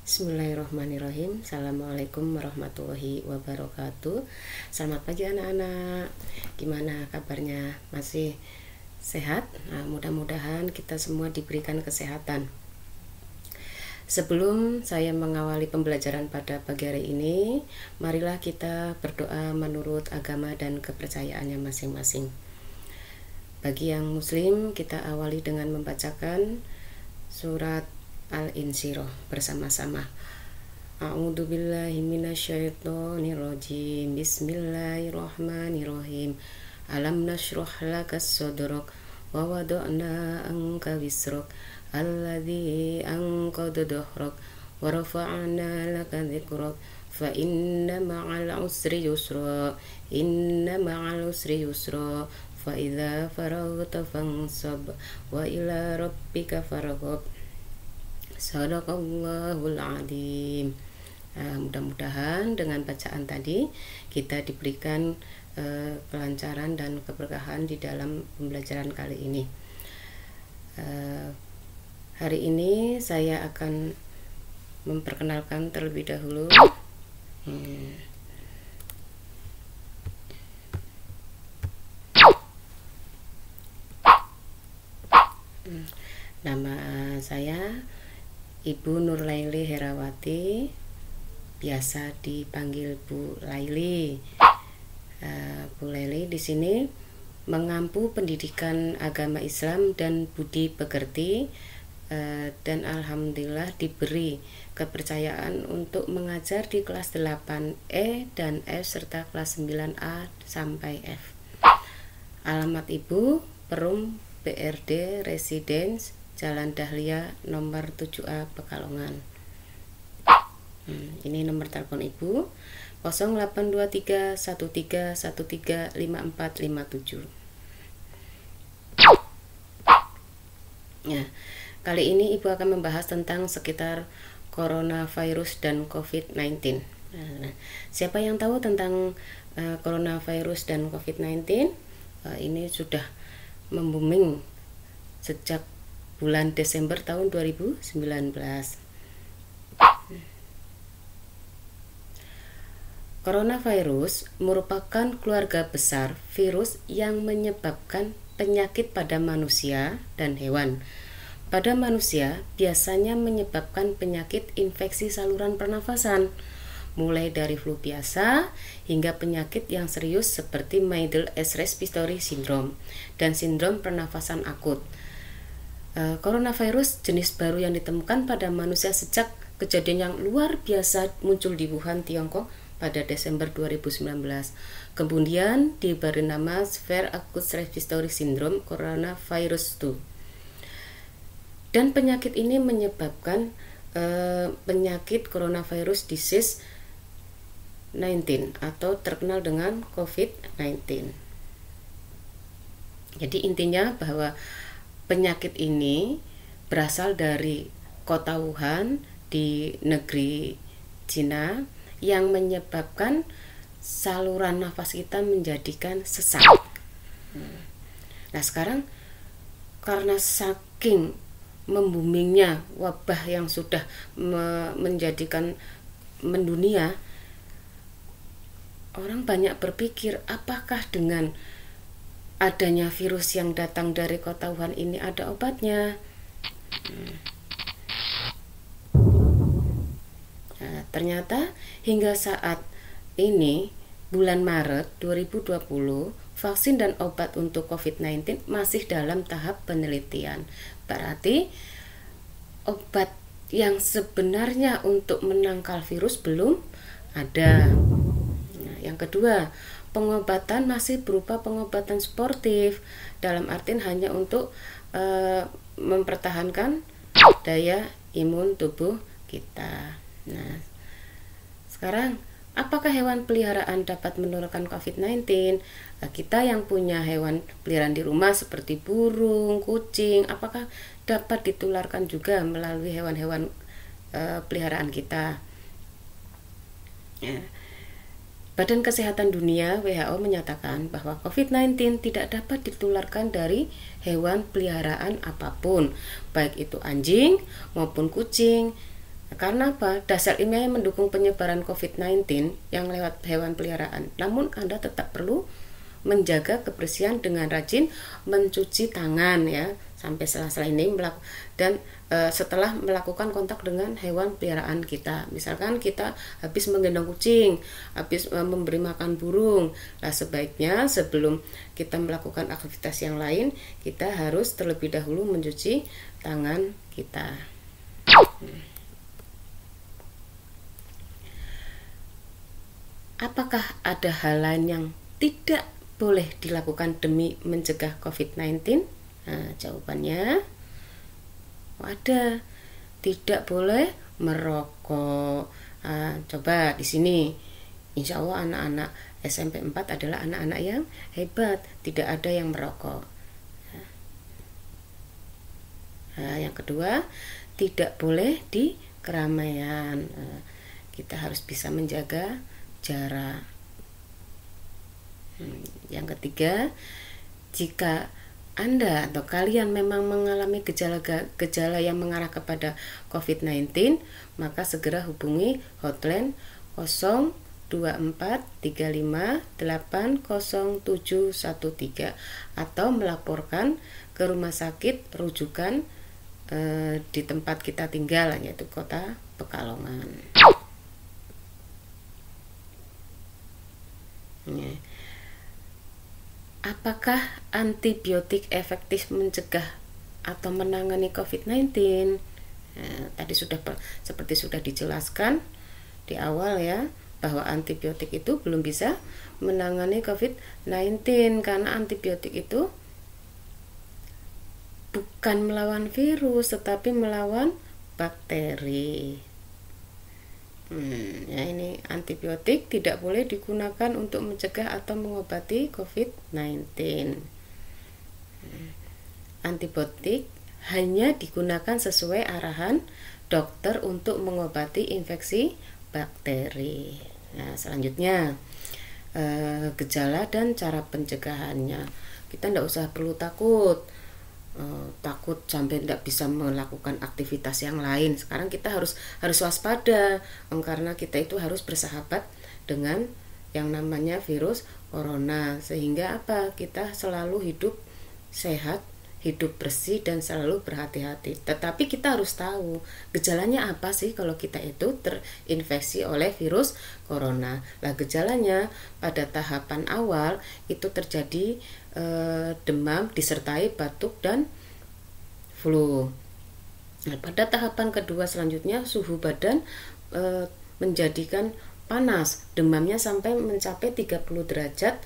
Bismillahirrahmanirrahim. Assalamualaikum warahmatullahi wabarakatuh. Selamat pagi anak-anak. Gimana kabarnya? Masih sehat? Nah, mudah-mudahan kita semua diberikan kesehatan. Sebelum saya mengawali pembelajaran pada pagi hari ini, marilah kita berdoa menurut agama dan kepercayaannya masing-masing. Bagi yang muslim, kita awali dengan membacakan surat Al-Insyirah bersama-sama. A'udzubillahi minasyaitonirrajim. Bismillahirrahmanirrahim. Alam nashrah laka sadrak wa wada'na anka wisrak alladzi anqadha dhahrak wa rafa'na laka dzikrak fa inna ma'al usri yusra inna ma'al usri yusra fa idza faraghta fansab wa ila rabbika farghab. Sadaqallahul adzim. Mudah-mudahan dengan bacaan tadi kita diberikan kelancaran dan keberkahan di dalam pembelajaran kali ini. Hari ini saya akan memperkenalkan terlebih dahulu nama saya Ibu Nurlaili Herawati, biasa dipanggil Bu Laili. Bu Laili di sini mengampu pendidikan agama Islam dan budi pekerti, dan alhamdulillah diberi kepercayaan untuk mengajar di kelas 8E dan F serta kelas 9A sampai F. Alamat Ibu Perum BRD Residence Jalan Dahlia nomor 7A Pekalongan. Ini nomor telepon Ibu 0823 1313 5457. Ya, kali ini Ibu akan membahas tentang sekitar coronavirus dan COVID-19. Siapa yang tahu tentang coronavirus dan COVID-19? Ini sudah membooming sejak bulan Desember tahun 2019. Coronavirus merupakan keluarga besar virus yang menyebabkan penyakit pada manusia dan hewan. Pada manusia biasanya menyebabkan penyakit infeksi saluran pernafasan, mulai dari flu biasa hingga penyakit yang serius seperti Middle East Respiratory Syndrome dan sindrom pernafasan akut. Coronavirus jenis baru yang ditemukan pada manusia sejak kejadian yang luar biasa muncul di Wuhan, Tiongkok pada Desember 2019. Kemudian diberi nama Severe Acute Respiratory Syndrome Coronavirus 2. Dan penyakit ini menyebabkan penyakit coronavirus disease 19 atau terkenal dengan COVID-19. Jadi intinya bahwa penyakit ini berasal dari kota Wuhan di negeri Cina yang menyebabkan saluran nafas kita menjadikan sesak. Nah, sekarang karena saking memboomingnya wabah yang sudah menjadikan mendunia, orang banyak berpikir apakah dengan adanya virus yang datang dari kota Wuhan ini ada obatnya. Nah, ternyata hingga saat ini bulan Maret 2020 vaksin dan obat untuk COVID-19 masih dalam tahap penelitian. Berarti obat yang sebenarnya untuk menangkal virus belum ada. Nah, yang kedua, pengobatan masih berupa pengobatan sportif, dalam artian hanya untuk mempertahankan daya imun tubuh kita. Nah, sekarang apakah hewan peliharaan dapat menurunkan COVID-19? Kita yang punya hewan peliharaan di rumah seperti burung, kucing, apakah dapat ditularkan juga melalui hewan-hewan peliharaan kita? Ya. Badan Kesehatan Dunia WHO menyatakan bahwa COVID-19 tidak dapat ditularkan dari hewan peliharaan apapun, baik itu anjing maupun kucing, Karena apa? Dasar ilmiah mendukung penyebaran COVID-19 yang lewat hewan peliharaan. Namun Anda tetap perlu menjaga kebersihan dengan rajin mencuci tangan ya sampai sela-sela ini dan setelah melakukan kontak dengan hewan peliharaan kita. Misalkan kita habis menggendong kucing, habis memberi makan burung. Nah, sebaiknya sebelum kita melakukan aktivitas yang lain, kita harus terlebih dahulu mencuci tangan kita. Apakah ada hal lain yang tidak boleh dilakukan demi mencegah COVID-19? Nah, jawabannya ada. Tidak boleh merokok. Nah, coba di sini, insya Allah anak-anak SMP 4 adalah anak-anak yang hebat, tidak ada yang merokok. Nah, yang kedua, tidak boleh di keramaian. Nah, kita harus bisa menjaga jarak. Yang ketiga, jika Anda atau kalian memang mengalami gejala yang mengarah kepada COVID-19, maka segera hubungi hotline 02435800713 atau melaporkan ke rumah sakit rujukan di tempat kita tinggal, yaitu Kota Pekalongan. Apakah antibiotik efektif mencegah atau menangani COVID-19? Tadi seperti sudah dijelaskan di awal ya, bahwa antibiotik itu belum bisa menangani COVID-19 karena antibiotik itu bukan melawan virus tetapi melawan bakteri. Ya, ini antibiotik tidak boleh digunakan untuk mencegah atau mengobati COVID-19. Antibiotik hanya digunakan sesuai arahan dokter untuk mengobati infeksi bakteri. Nah, selanjutnya gejala dan cara pencegahannya. Kita tidak usah perlu takut sampai tidak bisa melakukan aktivitas yang lain. Sekarang kita harus waspada karena kita itu harus bersahabat dengan yang namanya virus corona, sehingga kita selalu hidup sehat, hidup bersih dan selalu berhati-hati. Tetapi kita harus tahu gejalanya apa sih kalau kita itu terinfeksi oleh virus corona. Nah, gejalanya pada tahapan awal itu terjadi demam disertai batuk dan flu. Nah, pada tahapan kedua selanjutnya suhu badan menjadikan panas, demamnya sampai mencapai 30 derajat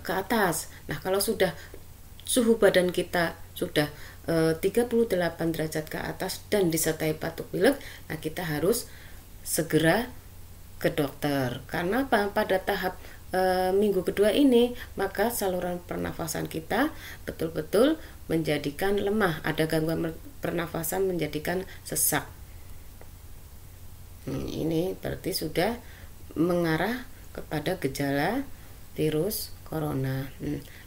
ke atas. Nah, kalau sudah suhu badan kita sudah 38 derajat ke atas dan disertai batuk pilek, nah kita harus segera ke dokter. Karena pada tahap minggu kedua ini, maka saluran pernafasan kita betul-betul menjadikan lemah, ada gangguan pernafasan menjadikan sesak. Ini berarti sudah mengarah kepada gejala virus corona.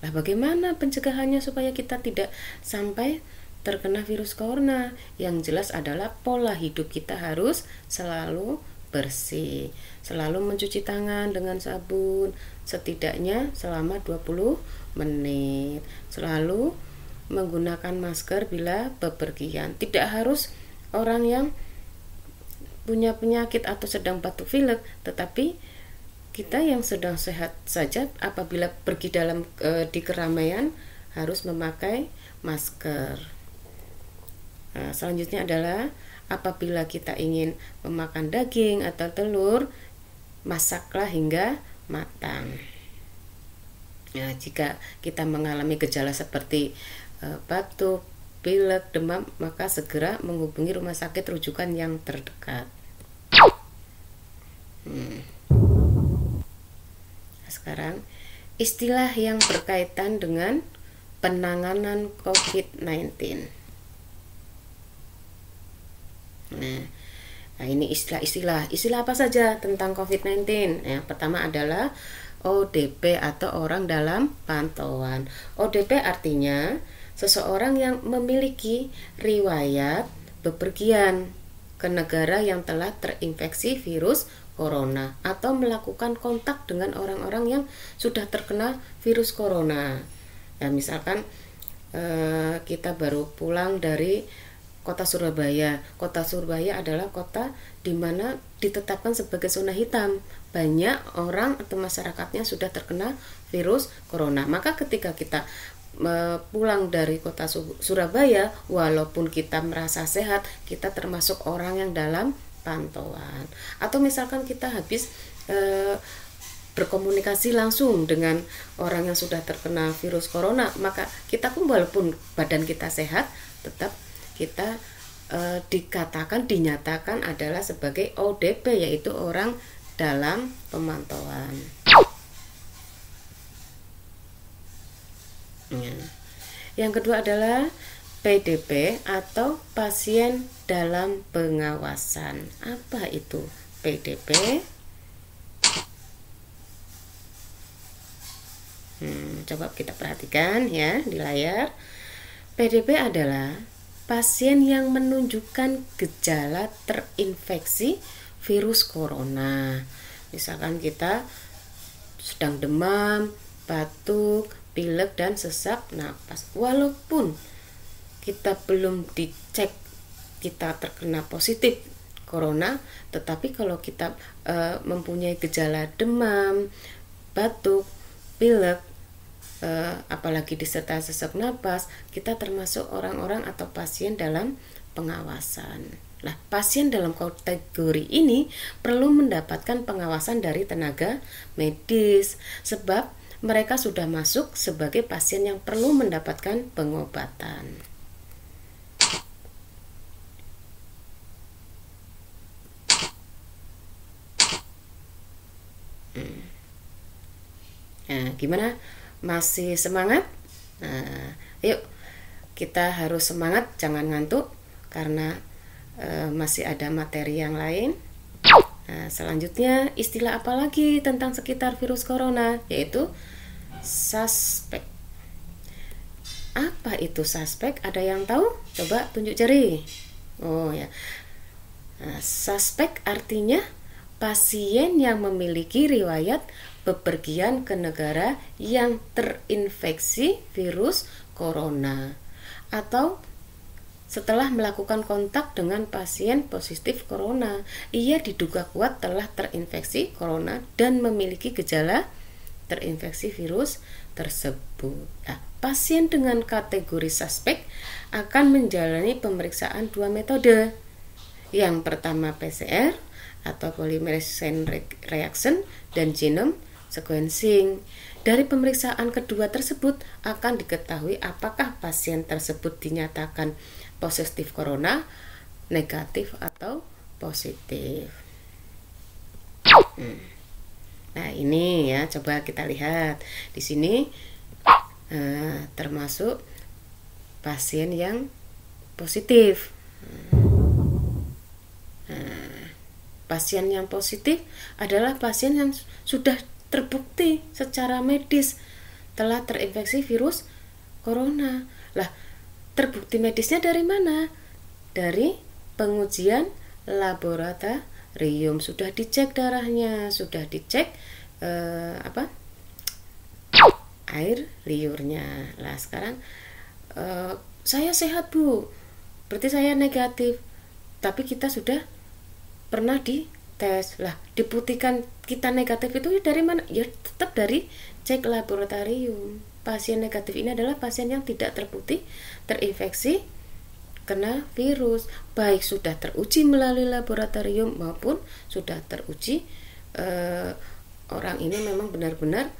Lah bagaimana pencegahannya supaya kita tidak sampai terkena virus corona? Yang jelas adalah pola hidup kita harus selalu bersih, selalu mencuci tangan dengan sabun setidaknya selama 20 menit, selalu menggunakan masker bila bepergian. Tidak harus orang yang punya penyakit atau sedang batuk pilek, tetapi kita yang sedang sehat saja apabila pergi di keramaian harus memakai masker. Nah, selanjutnya adalah apabila kita ingin memakan daging atau telur, masaklah hingga matang. Nah, jika kita mengalami gejala seperti batuk, pilek, demam, maka segera menghubungi rumah sakit rujukan yang terdekat. Sekarang istilah yang berkaitan dengan penanganan COVID-19. Nah, ini istilah apa saja tentang COVID-19? Yang pertama adalah ODP atau orang dalam pantauan. ODP artinya seseorang yang memiliki riwayat bepergian ke negara yang telah terinfeksi virus corona atau melakukan kontak dengan orang-orang yang sudah terkena virus corona. Nah, misalkan kita baru pulang dari Kota Surabaya. Kota Surabaya adalah kota di mana ditetapkan sebagai zona hitam. Banyak orang atau masyarakatnya sudah terkena virus corona. Maka ketika kita pulang dari Kota Surabaya, walaupun kita merasa sehat, kita termasuk orang yang dalam pantauan. Atau misalkan kita habis berkomunikasi langsung dengan orang yang sudah terkena virus corona, maka kita pun walaupun badan kita sehat, tetap kita dinyatakan adalah sebagai ODP, yaitu orang dalam pemantauan. Yang kedua adalah PDP atau pasien dalam pengawasan. Apa itu PDP? Coba kita perhatikan ya di layar. PDP adalah pasien yang menunjukkan gejala terinfeksi virus corona. Misalkan kita sedang demam, batuk, pilek, dan sesak napas. Walaupun kita belum dicek kita terkena positif corona, tetapi kalau kita mempunyai gejala demam, batuk, pilek, apalagi disertai sesak napas, kita termasuk orang-orang atau pasien dalam pengawasan. Nah, pasien dalam kategori ini perlu mendapatkan pengawasan dari tenaga medis sebab mereka sudah masuk sebagai pasien yang perlu mendapatkan pengobatan. Nah, gimana? Masih semangat? Nah, yuk kita harus semangat, jangan ngantuk karena masih ada materi yang lain. Nah, selanjutnya istilah apa lagi tentang sekitar virus corona, yaitu suspek. Apa itu suspek? Ada yang tahu? Coba tunjuk jari. Oh ya. Nah, suspek artinya pasien yang memiliki riwayat bepergian ke negara yang terinfeksi virus corona atau setelah melakukan kontak dengan pasien positif corona, ia diduga kuat telah terinfeksi corona dan memiliki gejala terinfeksi virus tersebut. Nah, pasien dengan kategori suspek akan menjalani pemeriksaan 2 metode. Yang pertama PCR atau polymerase chain reaction dan genome sequencing. Dari pemeriksaan kedua tersebut akan diketahui apakah pasien tersebut dinyatakan positif corona, negatif atau positif. Nah, ini ya, coba kita lihat di sini termasuk pasien yang positif. Pasien yang positif adalah pasien yang sudah terbukti secara medis telah terinfeksi virus corona. Lah, terbukti medisnya dari mana? Dari pengujian laboratorium. Sudah dicek darahnya, sudah dicek air liurnya. Lah, sekarang saya sehat, Bu. Berarti saya negatif. Tapi kita sudah pernah dites. Lah, dibuktikan kita negatif itu dari mana? Ya tetap dari cek laboratorium. Pasien negatif ini adalah pasien yang tidak terbukti terinfeksi kena virus, baik sudah teruji melalui laboratorium maupun sudah teruji orang ini memang benar-benar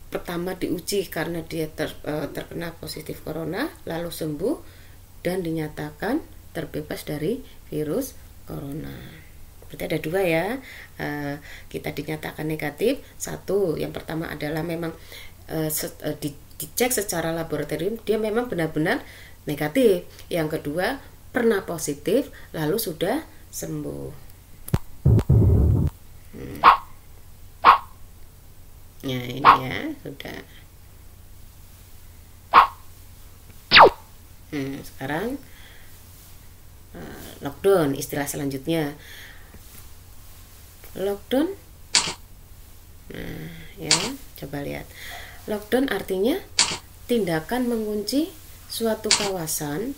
pertama diuji karena dia terkena positif corona, lalu sembuh dan dinyatakan terbebas dari virus corona. Berarti ada dua ya, kita dinyatakan negatif. Satu, yang pertama adalah memang dicek secara laboratorium dia memang benar-benar negatif. Yang kedua, pernah positif lalu sudah sembuh. Nah, ini ya sudah. Sekarang lockdown istilah selanjutnya. Lockdown, nah ya, coba lihat. Lockdown artinya tindakan mengunci suatu kawasan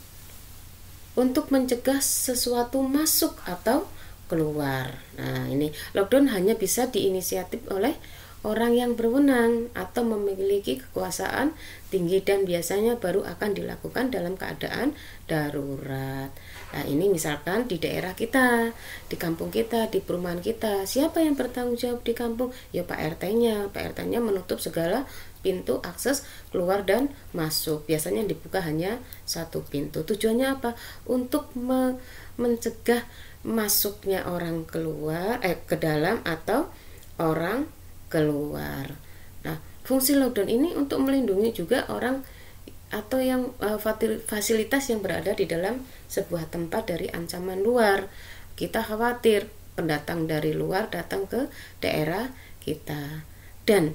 untuk mencegah sesuatu masuk atau keluar. Nah, ini lockdown hanya bisa diinisiatif oleh orang yang berwenang atau memiliki kekuasaan tinggi dan biasanya baru akan dilakukan dalam keadaan darurat. Nah, ini misalkan di daerah kita, di kampung kita, di perumahan kita, siapa yang bertanggung jawab di kampung? Ya Pak RT-nya. Pak RT-nya menutup segala pintu akses keluar dan masuk. Biasanya dibuka hanya satu pintu. Tujuannya apa? Untuk mencegah masuknya orang keluar ke dalam atau orang keluar. Nah, fungsi lockdown ini untuk melindungi juga orang atau yang fasilitas yang berada di dalam sebuah tempat dari ancaman luar. Kita khawatir pendatang dari luar datang ke daerah kita, dan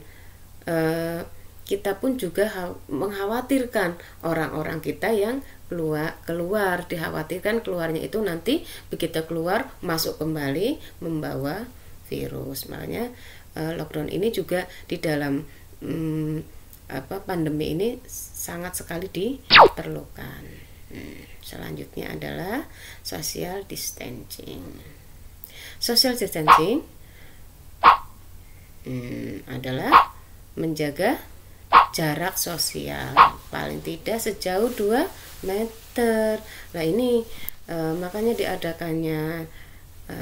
kita pun juga mengkhawatirkan orang-orang kita yang keluar, dikhawatirkan keluarnya itu nanti begitu keluar masuk kembali membawa virus. Makanya lockdown ini juga di dalam pandemi ini sangat sekali diperlukan. Selanjutnya adalah social distancing. Social distancing adalah menjaga jarak sosial paling tidak sejauh 2 meter. Nah, ini makanya diadakannya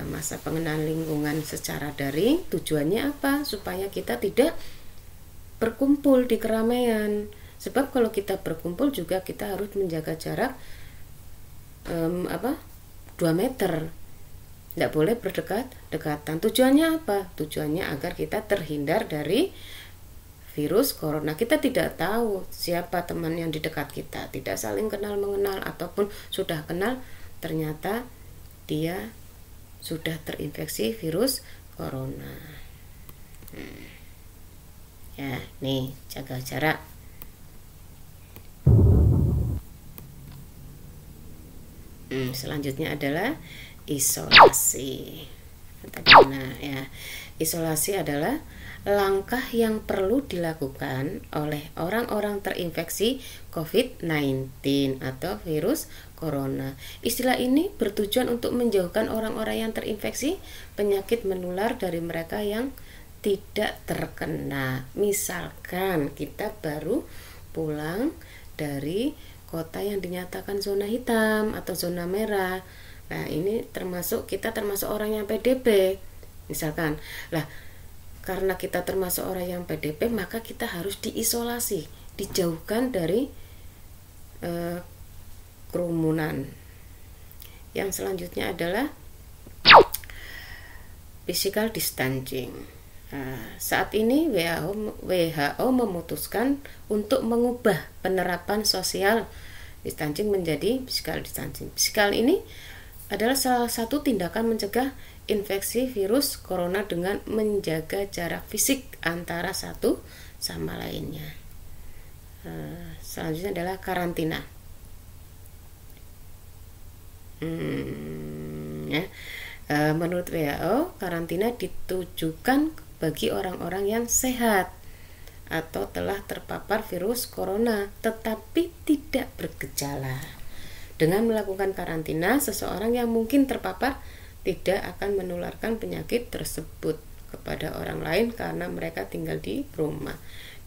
masa pengenalan lingkungan secara daring. Tujuannya apa? Supaya kita tidak berkumpul di keramaian. Sebab kalau kita berkumpul juga kita harus menjaga jarak 2 meter. Tidak boleh berdekat-dekatan. Tujuannya apa? Tujuannya agar kita terhindar dari virus corona. Kita tidak tahu siapa teman yang di dekat kita, tidak saling kenal mengenal ataupun sudah kenal, ternyata dia sudah terinfeksi virus corona. Ya, nih jaga jarak. Selanjutnya adalah isolasi. Nah, ya, isolasi adalah langkah yang perlu dilakukan oleh orang-orang terinfeksi COVID-19 atau virus corona. Istilah ini bertujuan untuk menjauhkan orang-orang yang terinfeksi penyakit menular dari mereka yang tidak terkena. Misalkan kita baru pulang dari kota yang dinyatakan zona hitam atau zona merah. Nah, ini termasuk orang yang PDP. Misalkan, karena kita termasuk orang yang PDP, maka kita harus diisolasi, dijauhkan dari kerumunan. Yang selanjutnya adalah physical distancing. Saat ini WHO memutuskan untuk mengubah penerapan social distancing menjadi physical distancing. Physical ini adalah salah satu tindakan mencegah infeksi virus corona dengan menjaga jarak fisik antara satu sama lainnya. Selanjutnya adalah karantina. Menurut WHO, karantina ditujukan bagi orang-orang yang sehat atau telah terpapar virus corona tetapi tidak bergejala. Dengan melakukan karantina, seseorang yang mungkin terpapar tidak akan menularkan penyakit tersebut kepada orang lain karena mereka tinggal di rumah.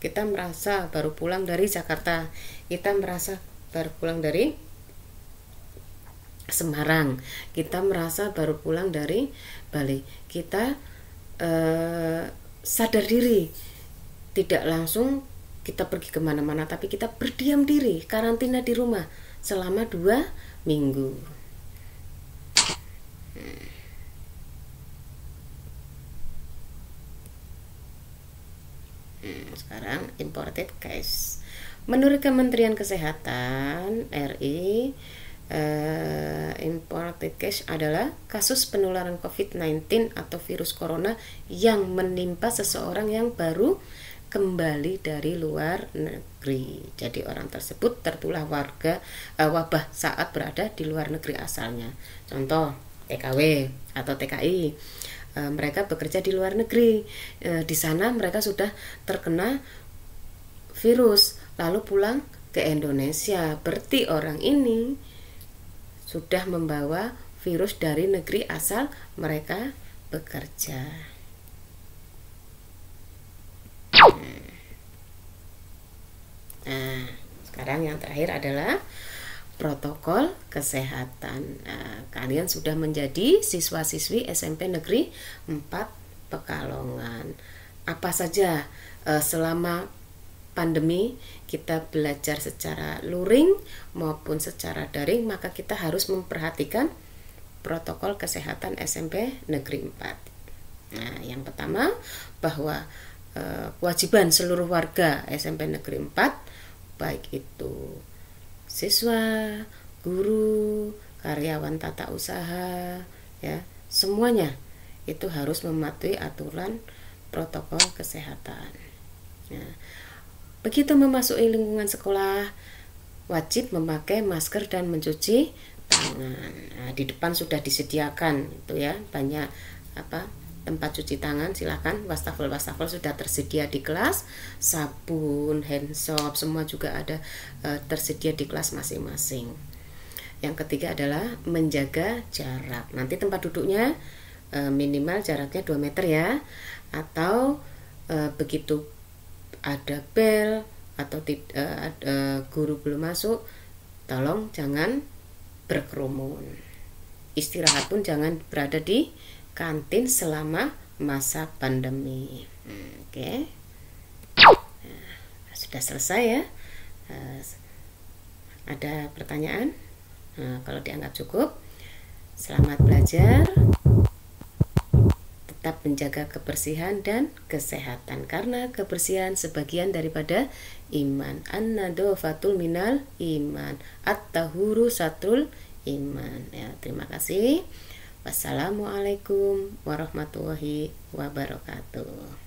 Kita merasa baru pulang dari Jakarta, kita merasa baru pulang dari Semarang, kita merasa baru pulang dari Bali. Kita sadar diri, tidak langsung kita pergi kemana-mana, tapi kita berdiam diri, karantina di rumah selama 2 minggu. Sekarang imported case. Menurut Kementerian Kesehatan RI, imported case adalah kasus penularan COVID-19 atau virus corona yang menimpa seseorang yang baru kembali dari luar negeri. Jadi orang tersebut tertular wabah saat berada di luar negeri asalnya. Contoh TKW atau TKI, mereka bekerja di luar negeri, di sana mereka sudah terkena virus lalu pulang ke Indonesia, berarti orang ini sudah membawa virus dari negeri asal mereka bekerja. Nah, sekarang yang terakhir adalah protokol kesehatan. Nah, kalian sudah menjadi siswa-siswi SMP Negeri 4 Pekalongan. Apa saja selama pandemi kita belajar secara luring maupun secara daring, maka kita harus memperhatikan protokol kesehatan SMP Negeri 4. Nah, yang pertama bahwa kewajiban seluruh warga SMP Negeri 4, baik itu siswa, guru, karyawan tata usaha, ya, semuanya itu harus mematuhi aturan protokol kesehatan. Nah, begitu memasuki lingkungan sekolah, wajib memakai masker dan mencuci tangan. Nah, di depan sudah disediakan itu ya, banyak tempat cuci tangan, silakan. Wastafel sudah tersedia di kelas, sabun, hand soap semua juga ada tersedia di kelas masing-masing. Yang ketiga adalah menjaga jarak. Nanti tempat duduknya minimal jaraknya 2 meter ya, atau begitu ada bel atau guru belum masuk, tolong jangan berkerumun. Istirahat pun jangan berada di kantin selama masa pandemi. Oke. Nah, sudah selesai ya. Ada pertanyaan? Nah, kalau dianggap cukup, selamat belajar. Tetap menjaga kebersihan dan kesehatan, karena kebersihan sebagian daripada iman. An-nadhafatul minal iman, at-tahuru satrul iman. Ya, terima kasih. Wassalamualaikum warahmatullahi wabarakatuh.